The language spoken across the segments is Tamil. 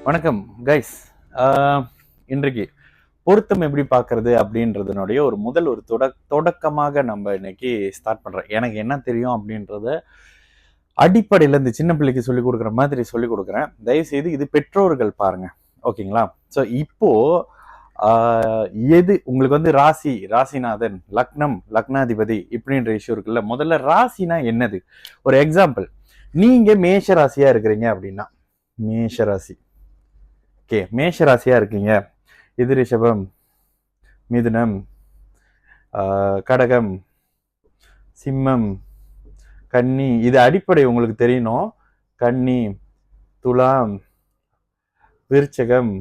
வணக்கம் கைஸ். இன்றைக்கு பொருத்தம் எப்படி பார்க்கறது அப்படின்றதுனுடைய ஒரு தொடக்கமாக நம்ம இன்னைக்கு ஸ்டார்ட் பண்றோம். எனக்கு என்ன தெரியும் அப்படின்றத அடிப்படையில இந்த சின்ன பிள்ளைக்கு சொல்லிக் கொடுக்குற மாதிரி சொல்லிக் கொடுக்குறேன். தயவு செய்து இது பெற்றோர்கள் பாருங்க, ஓகேங்களா? ஸோ இப்போ எது உங்களுக்கு வந்து ராசிநாதன், லக்னம், லக்னாதிபதி இப்படின்ற இஷ்யூ இருக்குல்ல. முதல்ல ராசினா என்னது? ஒரு எக்ஸாம்பிள், நீங்க மேஷ ராசியா இருக்கிறீங்க அப்படின்னா, மேஷ ராசி, ஓகே, மேஷ ராசியா இருக்கீங்க. இது ரிஷபம், மிதுனம், கடகம், சிம்மம், கன்னி. இது அடிப்படை உங்களுக்கு தெரியணும். கன்னி, துலாம், விருச்சகம்,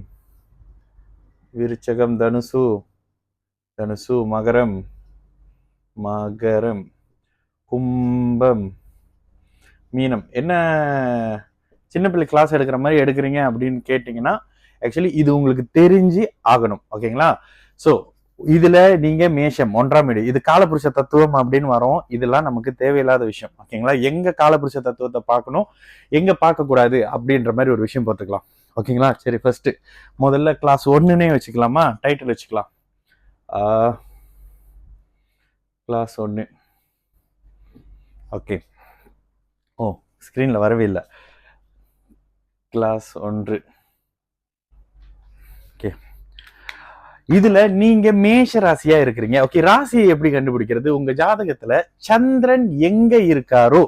தனுசு, மகரம், கும்பம், மீனம். என்ன சின்ன பிள்ளை கிளாஸ் எடுக்கிற மாதிரி எடுக்கிறீங்க அப்படின்னு கேட்டீங்கன்னா, ஆக்சுவலி இது உங்களுக்கு தெரிஞ்சு ஆகணும், ஓகேங்களா? ஸோ இதுல நீங்க மேஷம், 1ஆம் வீடு, இது காலபுருஷ தத்துவம் அப்படின்னு வரும். இதெல்லாம் நமக்கு தேவையில்லாத விஷயம், ஓகேங்களா? எங்க காலபுருஷ தத்துவத்தை பார்க்கணும், எங்க பார்க்க கூடாது அப்படின்ற மாதிரி ஒரு விஷயம் பார்த்துக்கலாம், ஓகேங்களா? சரி, ஃபர்ஸ்ட் முதல்ல கிளாஸ் 1ன்னே வச்சுக்கலாமா? டைட்டில் வச்சுக்கலாம், கிளாஸ் 1. ஓகே. ஓ, ஸ்கிரீன்ல வரவே இல்லை. கிளாஸ் 1. ஓகே, இதுல நீங்க மேஷ ராசியா இருக்கிறீங்க. ஓகே, ராசியை எப்படி கண்டுபிடிக்கிறது? உங்க ஜாதகத்துல சந்திரன் எங்க இருக்காரோ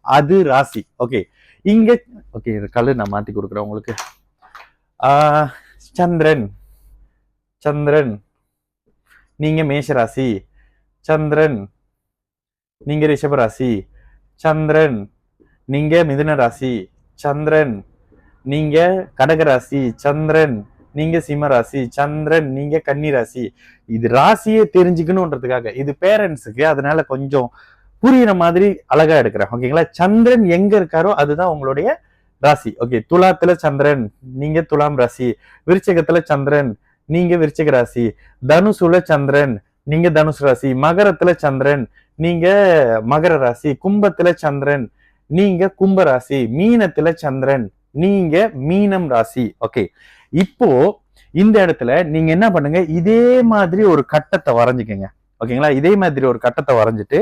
அது ராசி. ஓகே, இங்க ஓகே, கலர் நான் மாத்தி கொடுக்குறேன் உங்களுக்கு. சந்திரன் நீங்க மேஷ ராசி, சந்திரன் நீங்க ரிஷப ராசி, சந்திரன் நீங்க மிதுன ராசி, சந்திரன் நீங்க கடக ராசி, சந்திரன் நீங்க சிம்ம ராசி, சந்திரன் நீங்க கன்னி ராசி. இது ராசியே தெரிஞ்சுக்கணும்ன்றதுக்காக, இது பேரண்ட்ஸுக்கு, அதனால கொஞ்சம் புரியுற மாதிரி அழகா எடுக்கிறேன், ஓகேங்களா? சந்திரன் எங்க இருக்காரோ அதுதான் உங்களுடைய ராசி. ஓகே, துலாத்துல சந்திரன், நீங்க துலாம் ராசி. விருச்சகத்துல சந்திரன், நீங்க விருச்சக ராசி. தனுசுல சந்திரன், நீங்க தனுசு ராசி. மகரத்துல சந்திரன், நீங்க மகர ராசி. கும்பத்துல சந்திரன், நீங்க கும்ப ராசி. மீனத்துல சந்திரன், நீங்க மீனம் ராசி. ஓகே, இப்போ இந்த இடத்துல நீங்க என்ன பண்ணுங்க, இதே மாதிரி ஒரு கட்டத்தை வரைஞ்சுக்கங்க, ஓகேங்களா? இதே மாதிரி ஒரு கட்டத்தை வரைஞ்சிட்டு,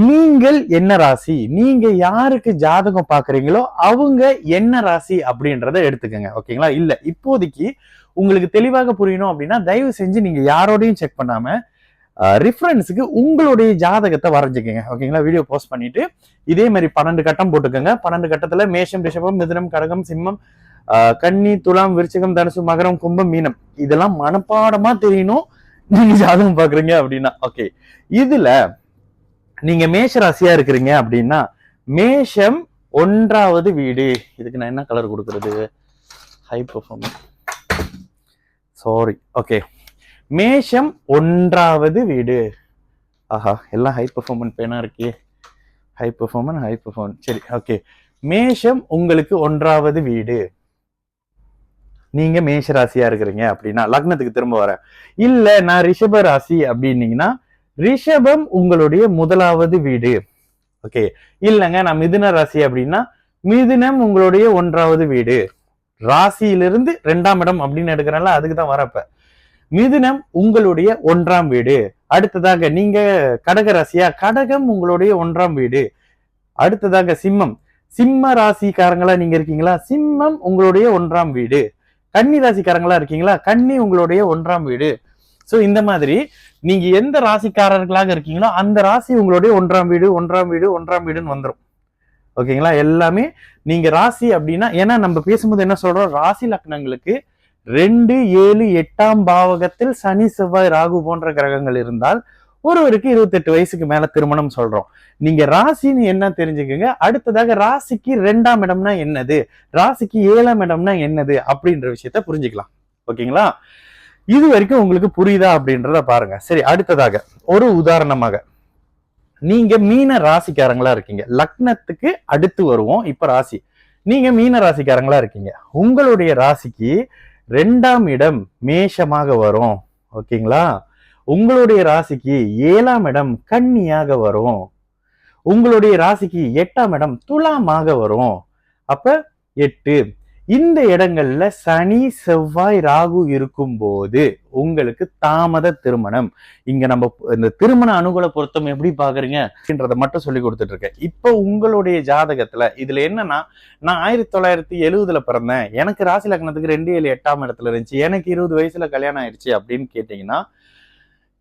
நீங்கள் என்ன ராசி, நீங்க யாருக்கு ஜாதகம் பாக்குறீங்களோ அவங்க என்ன ராசி அப்படின்றத எடுத்துக்கங்க, ஓகேங்களா? இல்ல இப்போதைக்கு உங்களுக்கு தெளிவாக புரியணும் அப்படின்னா தயவு செஞ்சு நீங்க யாரோடையும் செக் பண்ணாம ரிஃபரன்ஸுக்கு உங்களுடைய ஜாதகத்தை வரைஞ்சுக்கங்க, ஓகேங்களா? வீடியோ போஸ்ட் பண்ணிட்டு இதே மாதிரி 12 கட்டம் போட்டுக்கோங்க. 12 கட்டத்துல மேஷம், ரிஷபம், மிதுனம், கடகம், சிம்மம், கன்னி, துலாம், விருச்சிகம், தனுசு, மகரம், கும்பம், மீனம். இதெல்லாம் மனப்பாடமா தெரியணும் நீங்க ஜாதகம் பாக்குறீங்க அப்படின்னா. ஓகே, இதுல நீங்க மேஷ ராசியா இருக்கிறீங்க அப்படின்னா, மேஷம் 1ஆவது வீடு. இதுக்கு நான் என்ன கலர் கொடுக்கறது? High performance, sorry. ஓகே, மேஷம் 1ஆவது வீடு. ஆஹா, எல்லாம் ஹை பெர்ஃபார்மன்ஸ் பேனா இருக்கே. High performance. சரி, ஓகே. மேஷம் உங்களுக்கு 1ஆவது வீடு. நீங்க மேஷ ராசியா இருக்கிறீங்க அப்படின்னா, லக்னத்துக்கு திரும்ப வரேன். இல்ல நான் ரிஷப ராசி அப்படின்னீங்கன்னா, ரிஷபம் உங்களுடைய 1ஆவது வீடு. ஓகே, இல்லங்க நான் மிதுன ராசி அப்படின்னா, மிதுனம் உங்களுடைய 1ஆவது வீடு. ராசியிலிருந்து 2ஆம் இடம் அப்படின்னு எடுக்கிறனால அதுக்கு தான் வரப்ப. மிதுனம் உங்களுடைய 1ஆம் வீடு. அடுத்ததாக நீங்க கடக ராசியா, கடகம் உங்களுடைய 1ஆம் வீடு. அடுத்ததாக சிம்ம ராசிக்காரங்களா நீங்க இருக்கீங்களா, சிம்மம் உங்களுடைய 1ஆம் வீடு. கன்னி ராசிக்காரங்களா இருக்கீங்களா, கன்னி உங்களுடைய 1ஆம் வீடு. சோ இந்த மாதிரி நீங்க எந்த ராசிக்காரர்களாக இருக்கீங்களோ அந்த ராசி உங்களுடைய 1ஆம் வீடுன்னு வந்துடும், ஓகேங்களா? எல்லாமே நீங்க ராசி அப்படின்னா, ஏன்னா நம்ம பேசும்போது என்ன சொல்றோம், ராசி லக்னங்களுக்கு 2, 7, 8ஆம் பாவகத்தில் சனி, செவ்வாய், ராகு போன்ற கிரகங்கள் இருந்தால் ஒருவருக்கு 28 வயசுக்கு மேல திருமணம் சொல்றோம். நீங்க ராசின்னு என்ன தெரிஞ்சுக்கங்க. அடுத்ததாக ராசிக்கு 2ஆம் இடம்னா என்னது, ராசிக்கு 7ஆம் இடம்னா என்னது அப்படின்ற விஷயத்த புரிஞ்சுக்கலாம், ஓகேங்களா? இது வரைக்கும் உங்களுக்கு புரியுதா அப்படின்றத பாருங்க. சரி, அடுத்ததாக ஒரு உதாரணமாக, நீங்க மீன ராசிக்காரங்களா இருக்கீங்க. லக்னத்துக்கு அடுத்து வருவோம், இப்ப ராசி. நீங்க மீன ராசிக்காரங்களா இருக்கீங்க. உங்களுடைய ராசிக்கு 2ஆம் இடம் மேஷமாக வரும், ஓகேங்களா? உங்களுடைய ராசிக்கு 7ஆம் இடம் கன்னியாக வரும். உங்களுடைய ராசிக்கு 8ஆம் இடம் துலாமாக வரும். அப்ப 8 இந்த இடங்கள்ல சனி செவ்வாய் ராகு இருக்கும் போது உங்களுக்கு தாமத திருமணம். இங்க நம்ம இந்த திருமண அனுகூல பொருத்தம் எப்படி பாக்குறீங்கன்றத மட்டும் சொல்லி கொடுத்துட்டு இருக்கேன். இப்போ உங்களுடைய ஜாதகத்துல இதுல என்னன்னா, நான் 1970 பிறந்தேன், எனக்கு ராசி லக்னத்துக்கு 2 7 8ஆம் இடத்துல இருந்துச்சு, எனக்கு 20 வயசுல கல்யாணம் ஆயிடுச்சு அப்படின்னு கேட்டீங்கன்னா,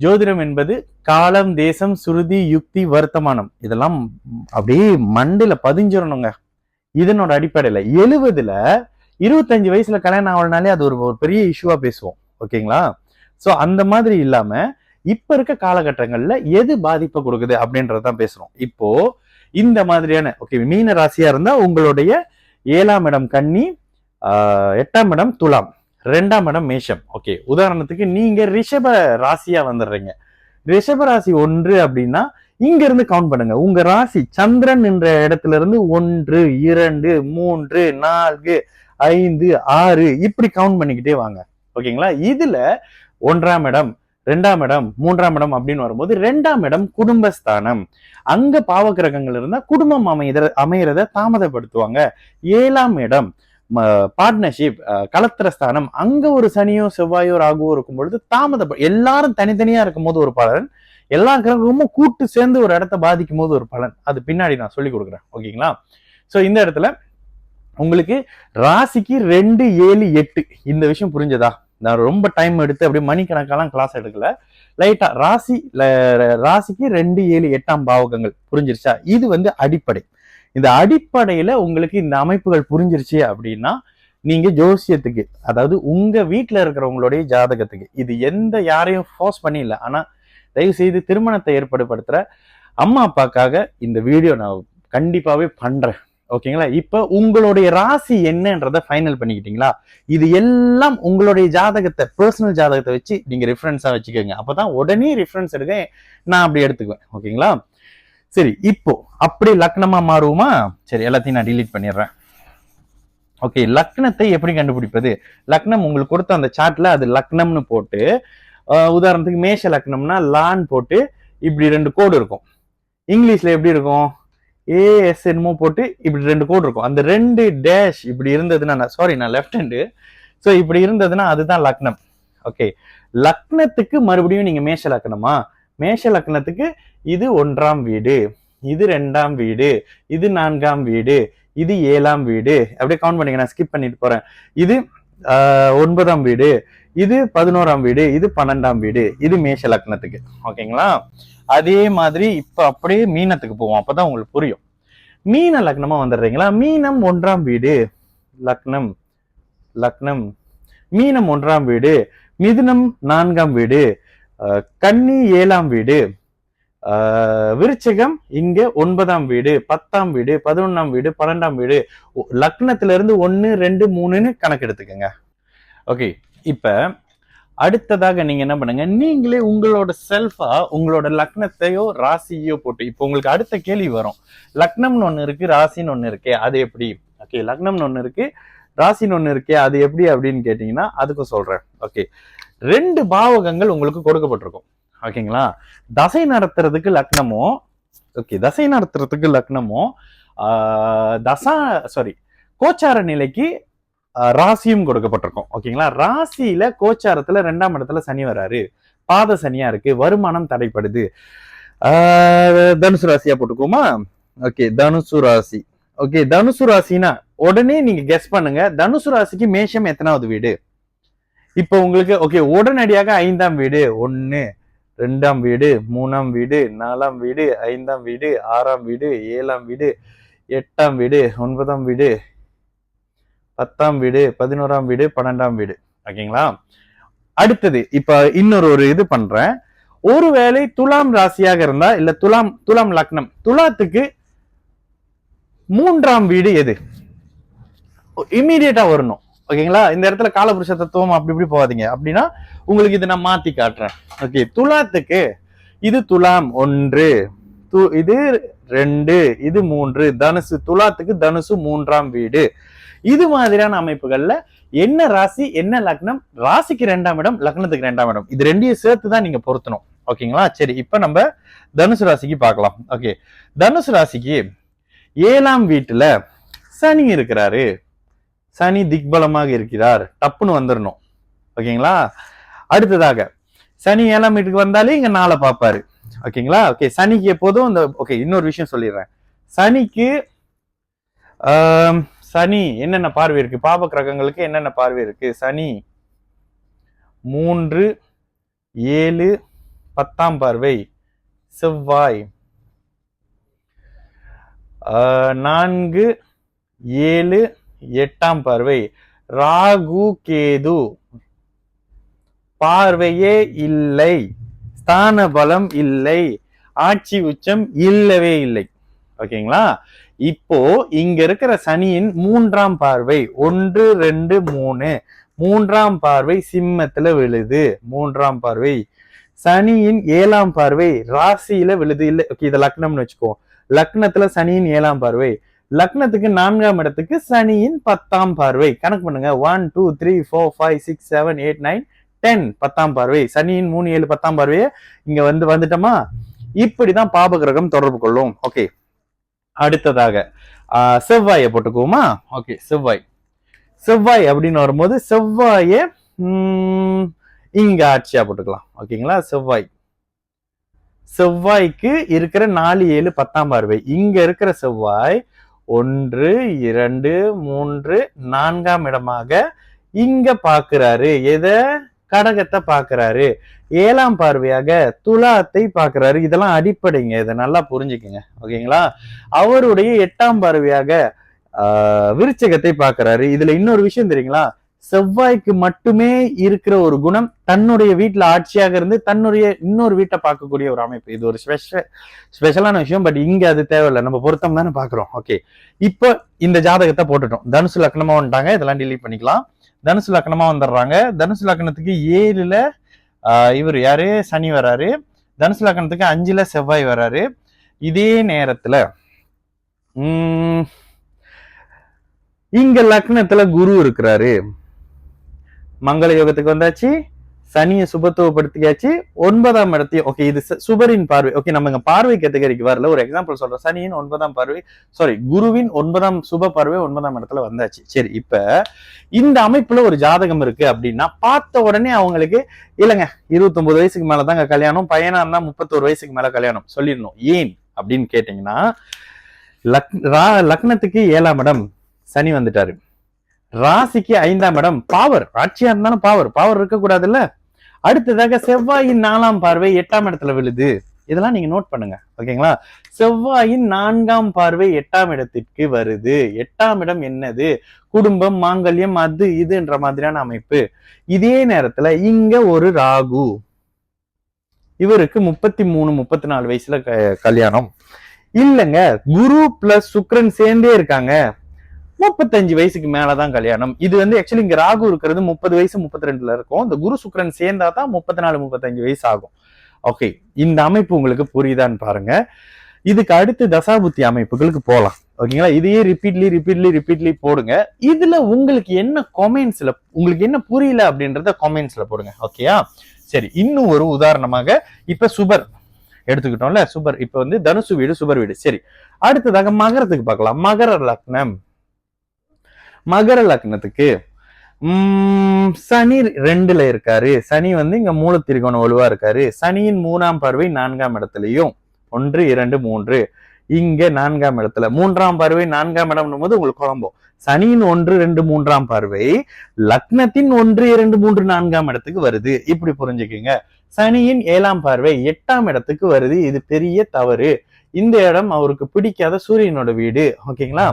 ஜோதிடம் என்பது காலம், தேசம், சுருதி, யுக்தி, வர்த்தமானம் இதெல்லாம் அப்படியே மண்டில பதிஞ்சிடணுங்க. இதனோட அடிப்படையில 70ல 25 வயசுல கல்யாணம் ஆகலனாலே அது ஒரு பெரிய இஷ்யூவா பேசுவோம். ஓகேங்களா? சோ அந்த மாதிரி இல்லாம இப்ப இருக்க காலகட்டங்கள்ல எது பாதிப்பை கொடுக்குது அப்படின்றதான் பேசுறோம். இப்போ இந்த மாதிரியான மீன ராசியா இருந்தா உங்களுடைய 7ஆம் இடம் கன்னி, 8ஆம் இடம் துலாம், 2ஆம் இடம் மேஷம். ஓகே, உதாரணத்துக்கு நீங்க ரிஷப ராசியா வந்துடுறீங்க. ரிஷப ராசி 1 அப்படின்னா இங்க இருந்து கவுண்ட் பண்ணுங்க. உங்க ராசி சந்திரன் என்ற இடத்துல இருந்து 1 2 3 4 5 6 இப்படி கவுண்ட் பண்ணிக்கிட்டே வாங்க. ஓகேங்களா? இதுல 1ஆம் இடம், 2ஆம் இடம், 3ஆம் இடம் அப்படின்னு வரும்போது 2ஆம் இடம் குடும்பஸ்தானம். அங்க பாவக்கிரகங்கள் இருந்தா குடும்பம் அமையறத தாமதப்படுத்துவாங்க. 7ஆம் இடம் பார்ட்னர்ஷிப், கலத்திரஸ்தானம். அங்க ஒரு சனியோ செவ்வாயோ ராகுவோ இருக்கும் பொழுது எல்லாரும் தனித்தனியா இருக்கும் போது ஒரு பலன், எல்லா கிரகமும் கூட்டு சேர்ந்து ஒரு இடத்த பாதிக்கும் போது ஒரு பலன். அது பின்னாடி நான் சொல்லி கொடுக்குறேன். ஓகேங்களா? சோ இந்த இடத்துல உங்களுக்கு ராசிக்கு 2 7 8 இந்த விஷயம் புரிஞ்சதா? நான் ரொம்ப டைம் எடுத்து அப்படியே மணிக்கணக்கெல்லாம் கிளாஸ் எடுக்கல, லைட்டா ராசிக்கு 2 7 8ஆம் பாவகங்கள் புரிஞ்சிருச்சா? இது அடிப்படை. இந்த அடிப்படையில உங்களுக்கு இந்த அமைப்புகள் புரிஞ்சிருச்சு அப்படின்னா நீங்க ஜோசியத்துக்கு, அதாவது உங்க வீட்டுல இருக்கிறவங்களுடைய ஜாதகத்துக்கு, இது எந்த யாரையும் ஃபோர்ஸ் பண்ணி இல்லை, ஆனா தயவு செய்து திருமணத்தை ஏற்படுத்துற அம்மா அப்பாக்காக இந்த வீடியோ நான் கண்டிப்பாவே பண்றேன். ஓகேங்களா? இப்ப உங்களுடைய ராசி என்னன்றத ஃபைனல் பண்ணிக்கிட்டீங்களா? இது எல்லாம் உங்களுடைய ஜாதகத்தை, பர்சனல் ஜாதகத்தை வச்சு நீங்க ரெஃபரன்ஸா வச்சுக்கோங்க. அப்பதான் உடனே ரெஃபரன்ஸ் எடுக்க நான் அப்படி எடுத்துக்குவேன். ஓகேங்களா? சரி, இப்போ அப்படி லக்னமா மாறுவோமா? சரி, எல்லாத்தையும் நான் டிலீட் பண்ணிடுறேன். ஓகே, லக்னத்தை எப்படி கண்டுபிடிப்பது? லக்னம் உங்களுக்கு கொடுத்த அந்த சார்ட்ல அது லக்னம்னு போட்டு, உதாரணத்துக்கு மேஷ லக்னம்னா லான் போட்டு இப்படி 2 கோடு இருக்கும். இங்கிலீஷ்ல எப்படி இருக்கும்? ஏஎஸ் என்னமோ போட்டு இப்படி 2 கோடு இருக்கும். அந்த 2 டேஷ் இப்படி இருந்ததுன்னா, நான் லெஃப்ட் ஹேண்டு, ஸோ இப்படி இருந்ததுன்னா அதுதான் லக்னம். ஓகே, லக்னத்துக்கு மறுபடியும் நீங்க மேஷ லக்னமா? மேஷ லக்னத்துக்கு இது 1ஆம் வீடு, இது 2ஆம் வீடு, இது 4ஆம் வீடு, இது 7ஆம் வீடு, அப்படியே கவுண்ட் பண்ணிக்க. நான் ஸ்கிப் பண்ணிட்டு போறேன். இது 9ஆம் வீடு, இது 11ஆம் வீடு, இது 12ஆம் வீடு. இது மேஷ லக்னத்துக்கு. ஓகேங்களா? அதே மாதிரி இப்ப அப்படியே மீனத்துக்கு போவோம், அப்பதான் உங்களுக்கு புரியும். மீன லக்னமா வந்துடுறீங்களா? மீனம் 1ஆம் வீடு, லக்னம் லக்னம் மீனம் 1ஆம் வீடு, மிதுனம் 4ஆம் வீடு, கன்னி 7ஆம் வீடு, விருச்சிகம் இங்க 9ஆம் வீடு, 10ஆம் வீடு, 11ஆம் வீடு, 12ஆம் வீடு. லக்னத்துல இருந்து 1 2 3ன்னு கணக்கு எடுத்துக்கோங்க. ஓகே, இப்ப அடுத்ததாக நீங்க என்ன பண்ணுங்க, நீங்களே உங்களோட செல்ஃபா உங்களோட லக்னத்தையோ ராசியோ போட்டு, இப்போ உங்களுக்கு அடுத்த கேள்வி வரும், லக்னம்னு ஒண்ணு இருக்கு, ராசின்னு ஒண்ணு இருக்கே, அது எப்படி? ஓகே, லக்னம்னு ஒண்ணு இருக்கு, ராசின்னு ஒண்ணு இருக்கே, அது எப்படி அப்படின்னு கேட்டீங்கன்னா அதுக்கும் சொல்றேன். ஓகே, 2 பாவகங்கள் உங்களுக்கு கொடுக்கப்பட்டிருக்கும். ஓகேங்களா? தசை நடத்துறதுக்கு லக்னமும், தசை நடத்துறதுக்கு லக்னமும், கோச்சார நிலைக்கு ராசியும் கொடுக்கப்பட்டிருக்கும். ஓகேங்களா? ராசியில கோச்சாரத்துல 2ஆம் இடத்துல சனி வராரு, பாத சனியா இருக்கு, வருமானம் தடைப்படுது. தனுசு ராசியா போட்டுக்கோமா? ஓகே, தனுசு ராசி. ஓகே, தனுசு ராசினா உடனே நீங்க கெஸ் பண்ணுங்க, தனுசு ராசிக்கு மேஷம் எத்தனாவது வீடு? இப்போ உங்களுக்கு உடனடியாக 5ஆம் வீடு, 1 2ஆம் வீடு, 3ஆம் வீடு, 4ஆம் வீடு, 5ஆம் வீடு, 6ஆம் வீடு, 7ஆம் வீடு, 8ஆம் வீடு, 9ஆம் வீடு, 10ஆம் வீடு, 11ஆம் வீடு, 12ஆம் வீடு. ஓகேங்களா? அடுத்தது இப்ப இன்னொரு இது பண்றேன். ஒருவேளை துலாம் ராசியாக இருந்தா, இல்ல துலாம் லக்னம், துலாத்துக்கு 3ஆம் வீடு எது? இம்மீடியட்டா வரணும். ஓகேங்களா? இந்த இடத்துல காலபுருஷ தத்துவம் அப்படி இப்படி போகாதீங்க. அப்படின்னா உங்களுக்கு இதை நான் மாத்தி காட்டுறேன். ஓகே, துலாத்துக்கு இது துலாம் 1, இது 2, இது 3. தனுசு, துலாத்துக்கு தனுசு 3ஆம் வீடு. இது மாதிரியான அமைப்புகள்ல என்ன ராசி என்ன லக்னம், ராசிக்கு 2ஆம் இடம், லக்னத்துக்கு 2ஆம் இடம், இது 2ஐயும் சேர்த்து தான் நீங்க பொருத்தணும். ஓகேங்களா? சரி, இப்ப நம்ம தனுசு ராசிக்கு பார்க்கலாம். ஓகே, தனுசு ராசிக்கு 7ஆம் வீட்டுல சனி இருக்கிறாரு. சனி திக்பலமாக இருக்கிறார், டப்புன்னு வந்துடணும். ஓகேங்களா? அடுத்ததாக சனி 7ஆம் வீட்டுக்கு வந்தாலே இங்க 4 பார்ப்பாரு. ஓகேங்களா? ஓகே, சனிக்கு எப்போதும் இந்த ஓகே இன்னொரு விஷயம் சொல்லிடுறேன். சனிக்கு சனி என்னென்ன பார்வை இருக்கு, பாப கிரகங்களுக்கு என்னென்ன பார்வை இருக்கு? சனி 3, 7, 10ஆம் பார்வை. செவ்வாய் 4, 7, 8ஆம் பார்வை. ராகு கேது பார்வையே இல்லை, ஸ்தான பலம் இல்லை, ஆட்சி உச்சம் இல்லவே இல்லை. ஓகேங்களா? இப்போ இங்க இருக்கிற சனியின் 3ஆம் பார்வை 1, 2, 3 3ஆம் பார்வை சிம்மத்துல விழுது. 3ஆம் பார்வை சனியின் 7ஆம் பார்வை ராசியில விழுது. இல்ல ஓகே, இத லக்னம்னு வச்சுக்கோ. லக்னத்துல சனியின் 7ஆம் பார்வை, லக்னத்துக்கு 4ஆம் இடத்துக்கு சனியின் 10ஆம் பார்வை. கணக்கு பண்ணுங்க. 1 2 3 4 5 6 7 8 9 10 10ஆம் பார்வை. சனியின் 3 7 10ஆம் பார்வையை இங்க வந்துட்டோமா? இப்படிதான் பாப கிரகம் தொடர்பு கொள்ளும். ஓகே, அடுத்ததாக செவ்வாயை போட்டுக்குவோமா? ஓகே, செவ்வாய் அப்படின்னு வரும்போது செவ்வாய இங்க ஆட்சியா போட்டுக்கலாம். ஓகேங்களா? செவ்வாய்க்கு இருக்கிற 4 7 10ஆம் பார்வை. இங்க இருக்கிற செவ்வாய் 1 2 3 4ஆம் இடமாக இங்க பாக்குறாரு. எத? கடகத்தை பாக்குறாரு. 7ஆம் பார்வையாக துலாத்தை பாக்குறாரு. இதெல்லாம் அடிப்படைங்க, இதை நல்லா புரிஞ்சுக்குங்க. ஓகேங்களா? அவருடைய 8ஆம் பார்வையாக விருச்சகத்தை பாக்குறாரு. இதுல இன்னொரு விஷயம் தெரியுங்களா? செவ்வாய்க்கு மட்டுமே இருக்கிற ஒரு குணம், தன்னுடைய வீட்டுல ஆட்சியாக இருந்து தன்னுடைய இன்னொரு வீட்டை பார்க்கக்கூடிய ஒரு அமைப்பு. இது ஒரு ஸ்பெஷலான விஷயம். பட் இங்க அது தேவையில்லை, நம்ம பொருத்தம் தானே பாக்குறோம். ஓகே, இப்போ இந்த ஜாதகத்தை போட்டுட்டோம். தனுசு லக்னமா வந்துட்டாங்க, இதெல்லாம் டிலீட் பண்ணிக்கலாம். தனுசு லக்னமா வந்துடுறாங்க. தனுசு லக்னத்துக்கு 7ல இவர் யாரு? சனி வராரு. தனுசு லக்னத்துக்கு 5ல செவ்வாய் வராரு. இதே நேரத்துல இங்க லக்னத்துல குரு இருக்கிறாரு. மங்கள யோகத்துக்கு வந்தாச்சு, சனியை சுபத்துவப்படுத்தியாச்சு, 9ஆம் இடத்தையும். ஓகே, இது சுபரின் பார்வை. ஓகே, நம்ம இங்க பார்வை கேட்டகரிக்கு வரல, ஒரு எக்ஸாம்பிள் சொல்றோம். சனியின் 9ஆம் பார்வை, சாரி குருவின் 9ஆம் சுப பார்வை 9ஆம் இடத்துல வந்தாச்சு. சரி, இப்ப இந்த அமைப்புல ஒரு ஜாதகம் இருக்கு அப்படின்னா பார்த்த உடனே அவங்களுக்கு இல்லைங்க 29 வயசுக்கு மேலதாங்க கல்யாணம், பையனா இருந்தா 31 வயசுக்கு மேல கல்யாணம் சொல்லிடணும். ஏன் அப்படின்னு கேட்டீங்கன்னா, லக்னத்துக்கு 7ஆம் இடம் சனி வந்துட்டாரு. ராசிக்கு 5ஆம் இடம் பாவர், ஆட்சியா இருந்தாலும் பாவர் இருக்க கூடாதுல்ல. அடுத்ததாக செவ்வாயின் 4ஆம் பார்வை 8ஆம் இடத்துல விழுது. இதெல்லாம் நீங்க நோட் பண்ணுங்க. ஓகேங்களா? செவ்வாயின் 4ஆம் பார்வை 8ஆம் இடத்திற்கு வருது. 8ஆம் இடம் என்னது? குடும்பம், மாங்கல்யம், அது இதுன்ற மாதிரியான அமைப்பு. இதே நேரத்துல இங்க ஒரு ராகு, இவருக்கு 33 34 வயசுல கல்யாணம். இல்லைங்க, குரு பிளஸ் சுக்கிரன் சேர்ந்தே இருக்காங்க, 35 வயசுக்கு மேலதான் கல்யாணம். இது ஆக்சுவலி இங்க ராகு இருக்கிறது 30 வயசு 32ல இருக்கும். இந்த குரு சுக்கிரன் சேர்ந்தா தான் 34 35 வயசு ஆகும். ஓகே, இந்த அமைப்பு உங்களுக்கு புரியுதான்னு பாருங்க. இதுக்கு அடுத்து தசாபுத்தி அமைப்புகளுக்கு போலாம். ஓகேங்களா? இதையே ரிப்பீட்லி போடுங்க. இதுல உங்களுக்கு என்ன கமெண்ட்ஸ்ல உங்களுக்கு என்ன புரியல அப்படின்றத கமெண்ட்ஸ்ல போடுங்க. ஓகேயா? சரி, இன்னும் ஒரு உதாரணமாக இப்ப சுபர் எடுத்துக்கிட்டோம்ல. சுபர் இப்ப தனுசு வீடு, சுபர் வீடு. சரி, அடுத்ததாக மகரத்துக்கு பார்க்கலாம். மகர லக்னத்துக்கு சனி 2ல இருக்காரு. சனி இங்க மூலத்திரிகோண வலுவா இருக்காரு. சனியின் 3ஆம் பார்வை 4ஆம் இடத்துலயும் 1 2 3 இங்க 4ஆம் இடத்துல 3ஆம் பார்வை 4ஆம் இடம் போது உங்களுக்கு குழம்பும். சனியின் 1 2 3ஆம் பார்வை லக்னத்தின் 1 2 3 4ஆம் இடத்துக்கு வருது. இப்படி புரிஞ்சுக்குங்க. சனியின் 7ஆம் பார்வை 8ஆம் இடத்துக்கு வருது. இது பெரிய தவறு. இந்த இடம் அவருக்கு பிடிக்காத சூரியனோட வீடு. ஓகேங்களா?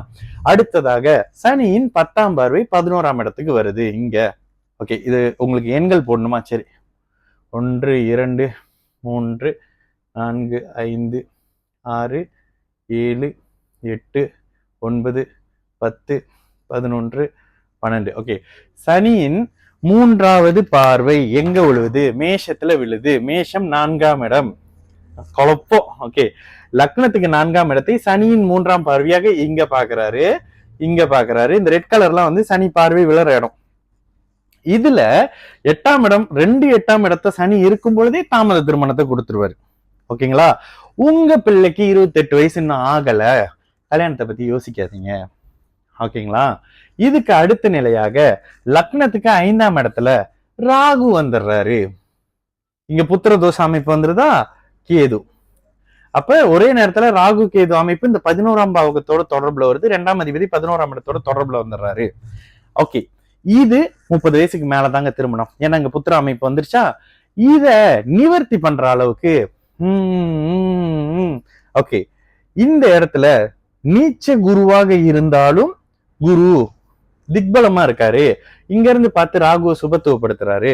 அடுத்ததாக சனியின் 10ஆம் பார்வை 11ஆம் இடத்துக்கு வருது இங்க. ஓகே, இது உங்களுக்கு எண்கள் போடணுமா? சரி, 1 2 3 4 5 6 7 8 9 10 11 12. ஓகே, சனியின் 3வது பார்வை எங்க விழுவுது? மேஷத்துல விழுது. மேஷம் 4ஆம் இடம். குழப்பம். ஓகே, லக்னத்துக்கு 4ஆம் இடத்தை சனியின் 3ஆம் பார்வையாக இங்க பாக்குறாரு. இந்த ரெட் கலர்லாம் சனி பார்வை விழற இடம். இதுல 8ஆம் இடம் 2 8ஆம் இடத்தை சனி இருக்கும் பொழுதே தாமத திருமணத்தை கொடுத்துருவாரு. ஓகேங்களா? உங்க பிள்ளைக்கு 28 வயசு இன்னும் ஆகல, கல்யாணத்தை பத்தி யோசிக்காதீங்க. ஓகேங்களா? இதுக்கு அடுத்த நிலையாக லக்னத்துக்கு 5ஆம் இடத்துல ராகு வந்துடுறாரு. இங்க புத்திர தோஷ அமைப்பு வந்துருதா, கேது. அப்ப ஒரே நேரத்துல ராகு கேது அமைப்பு இந்த 11ஆம் பாவகத்தோட தொடர்புல வருது. 2ஆம் அதிபதி 11ஆம் இடத்தோட தொடர்புல வந்துடுறாரு. ஓகே, இது 30 வயசுக்கு மேலதாங்க திருமணம். ஏன்னா இங்க புத்திர அமைப்பு வந்துருச்சா, இத நிவர்த்தி பண்ற அளவுக்கு ஓகே, இந்த இடத்துல நீச்ச குருவாக இருந்தாலும் குரு திக்பலமா இருக்காரு. இங்க இருந்து பார்த்து ராகுவை சுபத்துவப்படுத்துறாரு.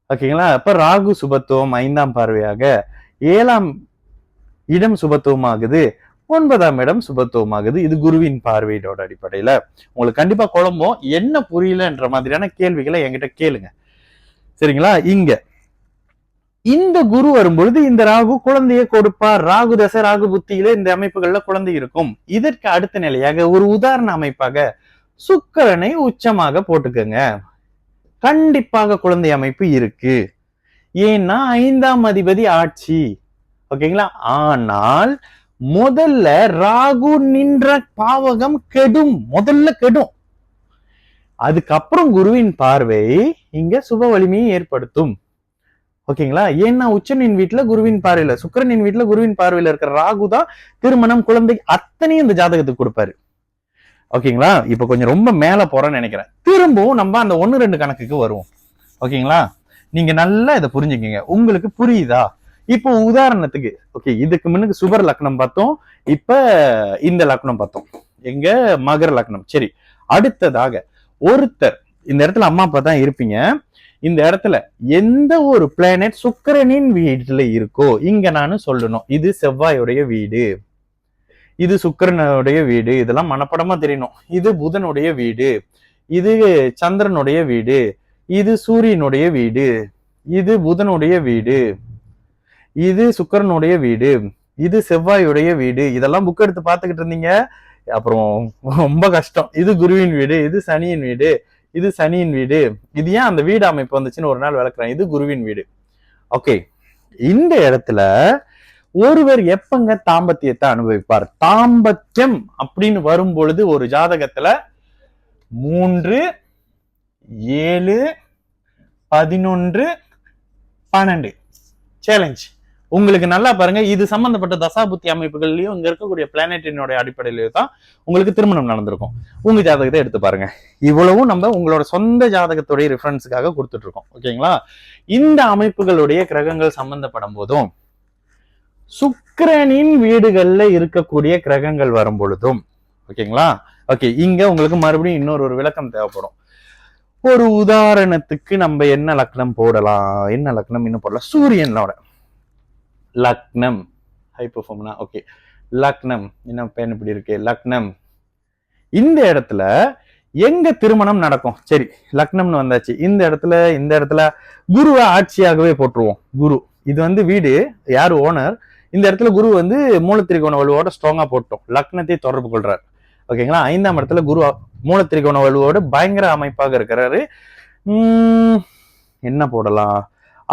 ஓகேங்களா? அப்ப ராகு சுபத்துவம் 5ஆம் பார்வையாக, 7ஆம் இடம் சுபத்துவம் ஆகுது, 9ஆம் இடம் சுபத்துவம் ஆகுது. இது குருவின் பார்வையோட அடிப்படையில உங்களுக்கு கண்டிப்பா குழம்பும். என்ன புரியலன்ற மாதிரியான கேள்விகளை என்கிட்ட கேளுங்க, சரிங்களா? இங்க இந்த குரு வரும்பொழுது இந்த ராகு குழந்தைய கொடுப்பார். ராகு தசை ராகு புத்தியில இந்த அமைப்புகள்ல குழந்தை இருக்கும். இதற்கு அடுத்த நிலையாக ஒரு உதாரண அமைப்பாக சுக்கிரனை உச்சமாக போட்டுக்கோங்க. கண்டிப்பாக குழந்தை அமைப்பு இருக்கு. ஏன்னா 5ஆம் அதிபதி ஆட்சி. ஓகேங்களா? ஆனால் முதல்ல ராகு நின்ற பாவகம் கெடும், முதல்ல கெடும். அதுக்கப்புறம் குருவின் பார்வை இங்க சுப வலிமையை ஏற்படுத்தும். ஓகேங்களா? ஏன்னா உச்சனின் வீட்டுல குருவின் பார்வையில, சுக்கிரனின் வீட்டுல குருவின் பார்வையில இருக்கிற ராகு தான் திருமணம், குழந்தை அத்தனையும் இந்த ஜாதகத்துக்கு கொடுப்பாரு. ஓகேங்களா? இப்ப கொஞ்சம் ரொம்ப மேல போறேன்னு நினைக்கிறேன். திரும்பவும் நம்ம அந்த 1-2 கணக்குக்கு வருவோம். ஓகேங்களா? நீங்க நல்லா இதை புரிஞ்சுக்கீங்க. உங்களுக்கு புரியுதா? இப்போ உதாரணத்துக்கு ஓகே, இதுக்கு முன்னுக்கு சுபர் லக்னம் பார்த்தோம், இப்ப இந்த லக்னம் பார்த்தோம், எங்க மகர லக்னம். சரி, அடுத்ததாக ஒருத்தர் இந்த இடத்துல அம்மா அப்பா தான் இருப்பீங்க. இந்த இடத்துல எந்த ஒரு பிளானட் சுக்கிரனின் வீட்டுல இருக்கோ, இங்க நானு சொல்லணும் இது செவ்வாயுடைய வீடு, இது சுக்கிரனுடைய வீடு, இதெல்லாம் மனப்படமா தெரியணும். இது புதனுடைய வீடு, இது சந்திரனுடைய வீடு, இது சூரியனுடைய வீடு, இது புதனுடைய வீடு, இது சுக்கிரனுடைய வீடு, இது செவ்வாயுடைய வீடு. இதெல்லாம் புக் எடுத்து பார்த்துக்கிட்டு இருந்தீங்க, அப்புறம் ரொம்ப கஷ்டம். இது குருவின் வீடு, இது சனியின் வீடு, இது சனியின் வீடு. இது ஏன் அந்த வீடு அமைப்பு வந்துச்சுன்னு ஒரு நாள் விளக்குறேன். இது குருவின் வீடு. ஓகே, இந்த இடத்துல ஒருவர் எப்பங்க தாம்பத்தியத்தை அனுபவிப்பார்? தாம்பத்தியம் அப்படின்னு வரும் பொழுது ஒரு ஜாதகத்துல 3, 7, 11, 12 சேலஞ்ச். உங்களுக்கு நல்லா பாருங்க, இது சம்பந்தப்பட்ட தசாபுத்தி அமைப்புகள்லயும் இங்க இருக்கக்கூடிய பிளானட்டினுடைய அடிப்படையிலயும் தான் உங்களுக்கு திருமணம் நடந்திருக்கும். உங்க ஜாதகத்தை எடுத்து பாருங்க. இவ்வளவும் நம்ம உங்களோட சொந்த ஜாதகத்துடைய ரெஃபரன்ஸுக்காக கொடுத்துட்டு இருக்கோம். ஓகேங்களா? இந்த அமைப்புகளுடைய கிரகங்கள் சம்பந்தப்படும் போதும், சுக்கிரனின் வீடுகள்ல இருக்கக்கூடிய கிரகங்கள் வரும் பொழுதும், ஓகேங்களா? ஓகே, இங்க உங்களுக்கு மறுபடியும் இன்னொரு விளக்கம் தேவைப்படும். ஒரு உதாரணத்துக்கு நம்ம என்ன லக்னம் போடலாம், என்ன லக்னம் இன்னும் போடலாம்? சூரியனோட லக்னம் ஹை பெர்ஃபார்மனா. ஓகே, லக்னம் என்ன பேன் இப்படி இருக்கு, லக்னம். இந்த இடத்துல எங்க திருமணம் நடக்கும்? சரி, லக்னம்னு வந்தாச்சு. இந்த இடத்துல குருவை ஆட்சியாகவே போட்டுருவோம். குரு இது வீடு, யாரு ஓனர்? இந்த இடத்துல குரு மூலத்திரிகோண வலுவோட ஸ்ட்ராங்கா போட்டோம். லக்னத்தை தொடர்பு கொள்றாரு. ஓகேங்களா? 5ஆம் இடத்துல குரு மூலத்திரிகோண வலுவோடு பயங்கர அமைப்பாக இருக்கிறாரு. என்ன போடலாம்?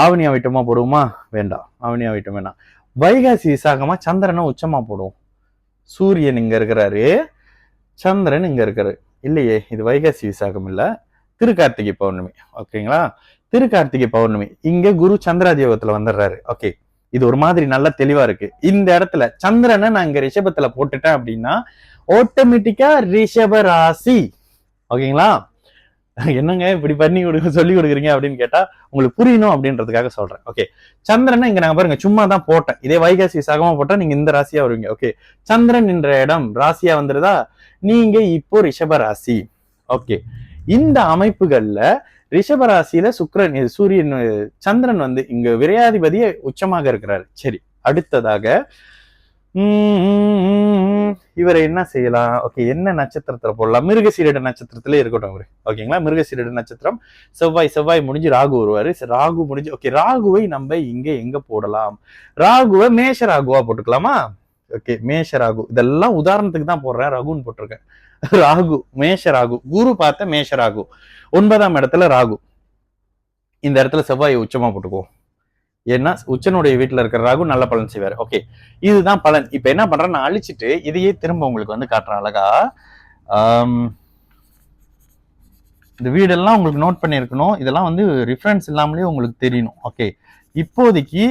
ஆவணி ஆவிட்டமா போடுவோமா? வேண்டாம், ஆவணி ஆவிட்டம் வேண்டாம். வைகாசி விசாகமா சந்திரனை உச்சமா போடுவோம். சூரியன் இங்க இருக்கிறாரு, சந்திரன் இங்க இருக்கிறாரு. இல்லையே, இது வைகாசி விசாகம் இல்ல, திருக்கார்த்திகை பௌர்ணமி. ஓகேங்களா? திருக்கார்த்திகை பௌர்ணமி. இங்க குரு சந்திராதியோகத்துல வந்துடுறாரு. ஓகே, இது ஒரு மாதிரி நல்லா தெளிவா இருக்கு. இந்த இடத்துல சந்திரனை நான் இங்க ரிஷபத்துல போட்டுட்டேன் அப்படின்னா ஆட்டோமேட்டிக்கா ரிஷப ராசி. ஓகேங்களா? என்னங்க இப்படி பண்ணி சொல்லி கொடுக்குறீங்க அப்படின்னு கேட்டா உங்களுக்கு புரியணும் அப்படின்றதுக்காக சொல்றேன். ஓகே, சந்திரன் இங்க நாங்க பாருங்க சும்மா தான் போட்டேன். இதே வைகாசி விசாகமா போட்டா நீங்க இந்த ராசியா வருவீங்க. ஓகே, சந்திரன் என்ற இடம் ராசியா வந்துருதா, நீங்க இப்போ ரிஷப ராசி. ஓகே, இந்த அமைப்புகள்ல ரிஷபராசியில சுக்கிரன், சூரியன், சந்திரன் இங்க விரையாதிபதியே உச்சமாக இருக்கிறாரு. சரி, அடுத்ததாக இவரை என்ன செய்யலாம்? ஓகே, என்ன நட்சத்திரத்துல போடலாம்? மிருகசீரிட நட்சத்திரத்திலே இருக்கட்டும் அவரு. ஓகேங்களா? மிருகசீரிட நட்சத்திரம், செவ்வாய் முடிஞ்சு ராகு வருவாரு. ராகு முடிஞ்சு ஓகே, ராகுவை நம்ம இங்க எங்க போடலாம்? ராகுவை மேஷ ராகுவா போட்டுக்கலாமா? ஓகே, மேஷ ராகு. இதெல்லாம் உதாரணத்துக்கு தான் போடுறேன், ரகுன்னு போட்டிருக்கேன். ராகு மேஷ ராகு, குரு பார்த்த மேஷ ராகு, 9ஆம் இடத்துல ராகு. இந்த இடத்துல செவ்வாயை உச்சமா போட்டுக்குவோம். ஏன்னா உச்சனுடைய வீட்டுல இருக்கிற ராகு நல்ல பலன் செய்வாரு. ஓகே, இதுதான் பலன். இப்ப என்ன பண்றேன், நான் அழிச்சிட்டு இதையே திரும்ப உங்களுக்கு காட்டுறேன் அழகா. இந்த வீடெல்லாம் உங்களுக்கு நோட் பண்ணியிருக்கணும். இதெல்லாம் வந்து ரிஃபரன்ஸ் இல்லாமலே உங்களுக்கு தெரியணும். ஓகே, இப்போதைக்கு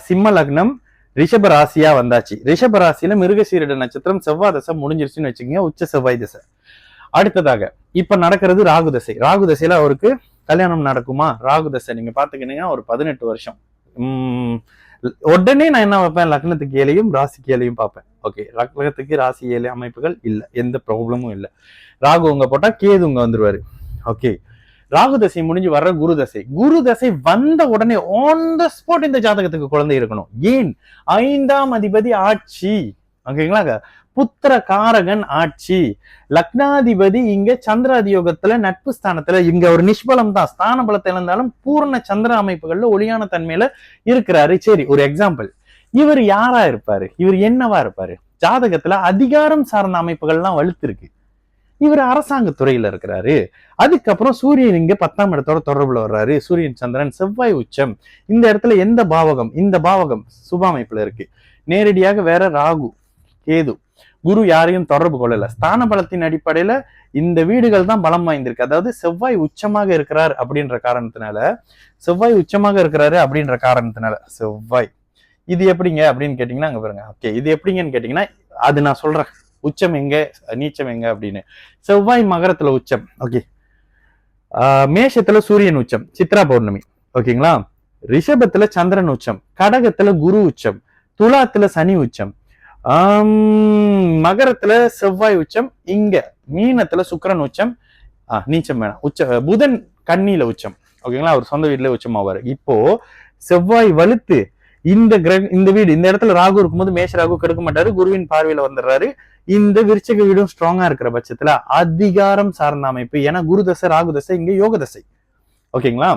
சிம்ம லக்னம் ரிஷப ராசியா வந்தாச்சு. ரிஷப ராசியில மிருகசீரிட நட்சத்திரம் செவ்வாய் தசை முடிஞ்சிருச்சுன்னு வச்சுக்கோங்க, உச்ச செவ்வாய் தசை. அடுத்ததாக இப்ப நடக்கிறது ராகு தசை. ராகு தசையில அவருக்கு கல்யாணம் நடக்குமா? ராகு தசை நீங்க பாத்துக்கிட்டீங்கன்னா ஒரு 18 வருஷம். உடனே நான் என்ன வைப்பேன், லக்னத்துக்கு ஏழையும் ராசிக்கு ஏழையும் பார்ப்பேன். ஓகே, லக்னத்துக்கு ராசி ஏழை அமைப்புகள் இல்ல, எந்த ப்ராப்ளமும் இல்ல. ராகு உங்க போட்டா கேது உங்க வந்துருவாரு. ஓகே, ராகு தசை முடிஞ்சு வர்ற குரு தசை. குரு தசை வந்த உடனே ஆன் த ஸ்பாட் இந்த ஜாதகத்துக்கு குழந்தை இருக்கணும். ஏன்? 5ஆம் அதிபதி ஆட்சி. ஓகேங்களா, புத்திர காரகன் ஆட்சி. லக்னாதிபதி இங்க சந்திராதியோகத்துல நட்பு ஸ்தானத்துல, இங்க ஒரு நிஷ்பலம் தான், ஸ்தான பலத்தை இழந்தாலும் பூர்ண சந்திர அமைப்புகள்ல ஒளியான தன்மையில இருக்கிறாரு. சரி, ஒரு எக்ஸாம்பிள், இவர் யாரா இருப்பாரு? இவர் என்னவா இருப்பாரு? ஜாதகத்துல அதிகாரம் சார்ந்த அமைப்புகள்லாம் வலுத்து இருக்கு. இவர் அரசாங்க துறையில இருக்கிறாரு. அதுக்கப்புறம் சூரியன் இங்க 10ஆம் இடத்தோட தொடர்புல வர்றாரு. சூரியன் சந்திரன் செவ்வாய் உச்சம். இந்த இடத்துல எந்த பாவகம்? இந்த பாவகம் சுப அமைப்புல இருக்கு. நேரடியாக வேற ராகு கேது குரு யாரையும் தொடர்பு கொள்ளல. ஸ்தான பலத்தின் அடிப்படையில இந்த வீடுகள் தான் பலம் வாய்ந்திருக்கு. அதாவது செவ்வாய் உச்சமாக இருக்கிறார் அப்படின்ற காரணத்தினால, செவ்வாய் இது எப்படிங்க அப்படின்னு கேட்டீங்கன்னா, அங்க பாருங்க. ஓகே, இது எப்படிங்கன்னு கேட்டீங்கன்னா, அது நான் சொல்றேன். உச்சம் எங்க நீச்சம் எங்க அப்படின்னு. செவ்வாய் மகரத்துல உச்சம். ஓகே, மேஷத்துல சூரியன் உச்சம் சித்ரா பௌர்ணமி. ஓகேங்களா, ரிஷபத்துல சந்திரன் உச்சம், கடகத்துல குரு உச்சம், துலாத்துல சனி உச்சம், மகரத்துல செவ்வாய் உச்சம், இங்க மீனத்துல சுக்கிரன் உச்சம். நீச்சம் வேணாம், புதன் கன்னியில உச்சம். ஓகேங்களா, அவர் சொந்த வீட்டுல உச்சம் ஆவாரு. இப்போ செவ்வாய் வலுத்து இந்த வீடு, இந்த இடத்துல ராகு இருக்கும்போது மேஷ ராகு கெடுக்க மாட்டாரு, குருவின் பார்வையில வந்துடுறாரு. இந்த விருச்சக வீடும் ஸ்ட்ராங்கா இருக்கிற பட்சத்துல அதிகாரம் சார்ந்த அமைப்பு. ஏன்னா குரு தசை ராகு தசை, இங்க யோக தசை. ஓகேங்களா,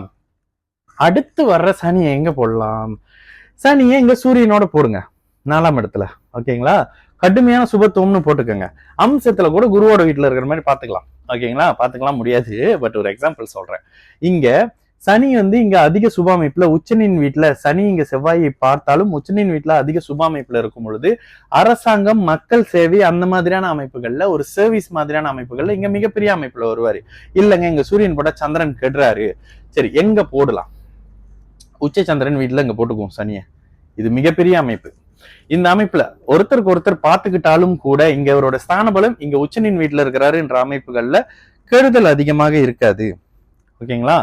அடுத்து வர்ற சனியை எங்க போடலாம்? சனியை இங்க சூரியனோட போடுங்க 4ஆம் இடத்துல. ஓகேங்களா, கடுமையான சுபத்துவம்னு போட்டுக்கோங்க. அம்சத்துல கூட குருவோட வீட்டுல இருக்கிற மாதிரி பாத்துக்கலாம். ஓகேங்களா, பாத்துக்கலாம் முடியாது, பட் ஒரு எக்ஸாம்பிள் சொல்றேன். இங்க சனி வந்து இங்க அதிக சுபாமைப்புல உச்சனின் வீட்டுல, சனி இங்க செவ்வாயை பார்த்தாலும் உச்சனின் வீட்டுல அதிக சுபாமைப்புல இருக்கும் பொழுது அரசாங்கம், மக்கள் சேவை, அந்த மாதிரியான அமைப்புகள்ல, ஒரு சர்வீஸ் மாதிரியான அமைப்புகள்ல இங்க மிகப்பெரிய அமைப்புல வருவாரு. இல்லைங்க இங்க சூரியன் போட்டா சந்திரன் கெடுறாரு. சரி, எங்க போடலாம்? உச்ச சந்திரன் வீட்டுல இங்க போட்டுக்குவோம் சனிய. இது மிகப்பெரிய அமைப்பு. இந்த அமைப்புல ஒருத்தருக்கு ஒருத்தர் பார்த்துக்கிட்டாலும் கூட இங்க அவரோட ஸ்தான பலம் இங்க உச்சனின் வீட்டுல இருக்கிறாருன்ற அமைப்புகள்ல கெடுதல் அதிகமாக இருக்காது. ஓகேங்களா,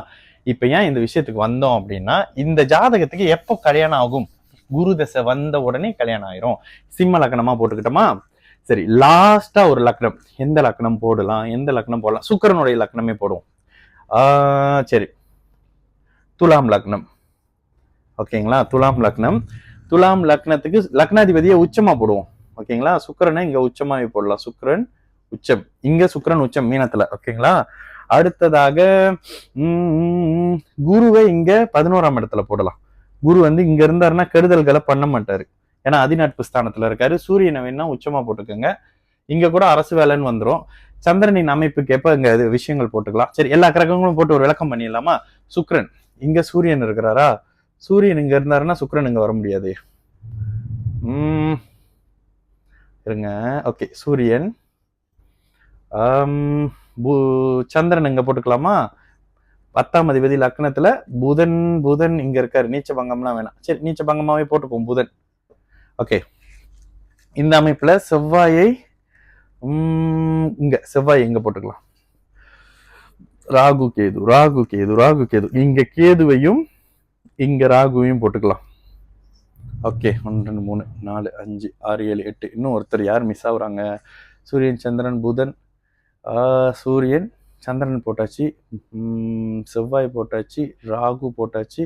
இப்ப ஏன் இந்த விஷயத்துக்கு வந்தோம் அப்படின்னா, இந்த ஜாதகத்துக்கு எப்போ கல்யாணம் ஆகும்? குரு தசை வந்த உடனே கல்யாணம் ஆயிரும். சிம்ம லக்னமா போட்டுக்கிட்டோமா? சரி, லாஸ்டா ஒரு லக்னம். எந்த லக்னம் போடலாம்? சுக்கிரனுடைய லக்னமே போடுவோம். சரி, துலாம் லக்னம். ஓகேங்களா, துலாம் லக்னத்துக்கு லக்னாதிபதியை உச்சமா போடுவோம். ஓகேங்களா, சுக்கிரனை இங்க உச்சமாவே போடலாம். சுக்கிரன் உச்சம், இங்க சுக்கிரன் உச்சம் மீனத்துல. ஓகேங்களா, அடுத்ததாக குருவை இங்க 11ஆம் இடத்துல போடலாம். குரு வந்து இங்க இருந்தாருன்னா கெடுதல்களை பண்ண மாட்டாரு, ஏன்னா அதிநட்பு ஸ்தானத்துல இருக்காரு. சூரியனை வேணா உச்சமா போட்டுக்கோங்க. இங்க கூட அரசு வேலைன்னு வந்துடும். சந்திரனின் அமைப்புக்கு எப்ப இங்க விஷயங்கள் போட்டுக்கலாம். சரி, எல்லா கிரகங்களும் போட்டு ஒரு விளக்கம் பண்ணிடலாமா? சுக்கிரன் இங்க சூரியன் இருக்கிறாரா? சூரியன் இங்க இருந்தாருன்னா சுக்கிரன் இங்க வர முடியாது. இருங்க. ஓகே, சூரியன், சந்திரன் இங்க போட்டுக்கலாமா? 10ஆம் அதிபதி லக்னத்துல புதன் இங்க இருக்காரு. நீச்ச பங்கம்லாம் வேணாம். சரி, நீச்ச பங்கமாவே போட்டுப்போம் புதன். ஓகே, இந்த அமைப்புல செவ்வாயை செவ்வாய் எங்க போட்டுக்கலாம்? ராகு கேது. இங்க கேதுவையும் இங்க ராகுவையும் போட்டுக்கலாம். ஓகே, 1 2 3 4 5 6 7 8. இன்னும் ஒருத்தர் யார் மிஸ் ஆகுறாங்க? சூரியன் சந்திரன் புதன், சூரியன் சந்திரன் போட்டாச்சு, செவ்வாய் போட்டாச்சு, ராகு போட்டாச்சு,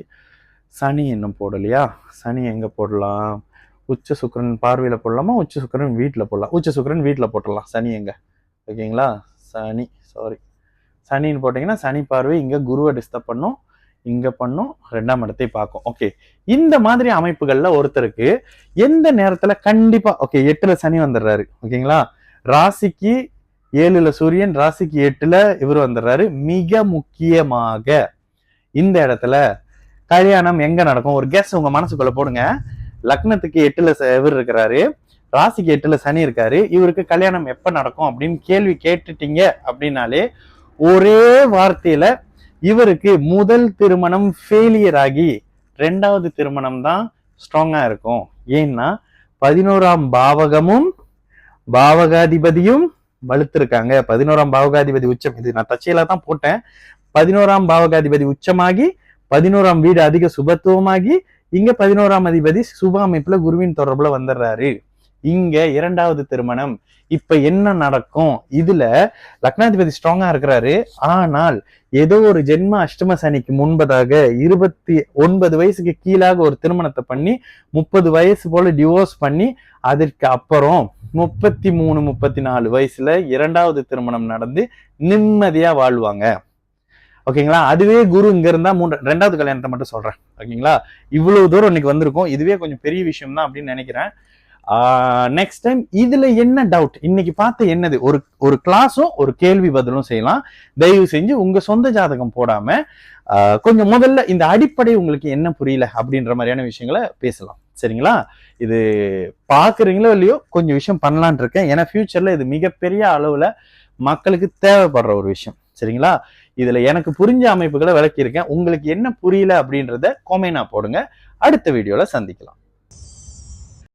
சனி இன்னும் போடலையா? சனி எங்க போடலாம்? உச்ச சுக்கிரன் பார்வையில போடலாமா? உச்ச சுக்கிரன் வீட்டுல போடலாம். உச்ச சுக்கிரன் வீட்டுல போட்டுடலாம். சனி எங்க? ஓகேங்களா, சனின்னு போட்டீங்கன்னா சனி பார்வை இங்க குருவை டிஸ்டர்ப் பண்ணும், இங்க பண்ணும், 2ஆம் இடத்தை பார்க்கும். ஓகே, இந்த மாதிரி அமைப்புகள்ல ஒருத்தருக்கு எந்த நேரத்துல கண்டிப்பா, ஓகே 8ல சனி வந்துடுறாரு. ஓகேங்களா, ராசிக்கு 7ல சூரியன், ராசிக்கு 8ல இவர் வந்துடுறாரு. மிக முக்கியமாக இந்த இடத்துல கல்யாணம் எங்க நடக்கும்? ஒரு கெஸ் உங்க மனசுக்குள்ள போடுங்க. லக்னத்துக்கு 8ல இவர் இருக்கிறாரு, ராசிக்கு 8ல சனி இருக்காரு. இவருக்கு கல்யாணம் எப்ப நடக்கும் அப்படின்னு கேள்வி கேட்டுட்டீங்க அப்படின்னாலே ஒரே வார்த்தையில இவருக்கு முதல் திருமணம் ஃபெயிலியர் ஆகி 2வது திருமணம் தான் ஸ்ட்ராங்கா இருக்கும். ஏன்னா 11ஆம் பாவகமும் பாவகாதிபதியும் வலுத்திருக்காங்க. 11ஆம் பாவகாதிபதி உச்சம், இது நான் தச்சையில தான் போட்டேன். 11ஆம் பாவகாதிபதி உச்சமாகி 11ஆம் வீடு அதிக சுபத்துவமாகி இங்க 11ஆம் அதிபதி சுப அமைப்புல குருவின் தொடர்புல வந்துடுறாரு. இங்க 2வது திருமணம். இப்ப என்ன நடக்கும்? இதுல லக்னாதிபதி ஸ்ட்ராங்கா இருக்கிறாரு. ஆனால் ஏதோ ஒரு ஜென்ம அஷ்டம சனிக்கு முன்பதாக 29 வயசுக்கு கீழாக ஒரு திருமணத்தை பண்ணி 30 வயசு போல டிவோர்ஸ் பண்ணி அதற்கு அப்புறம் 33 34 வயசுல 2வது திருமணம் நடந்து நிம்மதியா வாழ்வாங்க. ஓகேங்களா? அதுவே குரு இங்க இருந்தா 2வது கல்யாணத்தை மட்டும் சொல்றேன். ஓகேங்களா? இவ்வளவு தூரம் இன்னைக்கு வந்திருக்கும். இதுவே கொஞ்சம் பெரிய விஷயம் தான் அப்படின்னு நினைக்கிறேன். நெக்ஸ்ட் டைம் இதுல என்ன டவுட் இன்னைக்கு பார்த்து என்னது ஒரு கிளாஸும் ஒரு கேள்வி பதிலும் செய்யலாம். தயவு செஞ்சு உங்க சொந்த ஜாதகம் போடாம கொஞ்சம் முதல்ல இந்த அடிப்படை உங்களுக்கு என்ன புரியல அப்படின்ற மாதிரியான விஷயங்களை பேசலாம். சரிங்களா? இது பாக்குறீங்களோ இல்லையோ கொஞ்சம் விஷயம் பண்ணலான் இருக்கேன். ஏன்னா ஃபியூச்சர்ல இது மிகப்பெரிய அளவுல மக்களுக்கு தேவைப்படுற ஒரு விஷயம். சரிங்களா? இதுல எனக்கு புரிஞ்ச அமைப்புகளை விளக்கியிருக்கேன். உங்களுக்கு என்ன புரியல அப்படின்றத கொமெண்டா போடுங்க. அடுத்த வீடியோல சந்திக்கலாம்.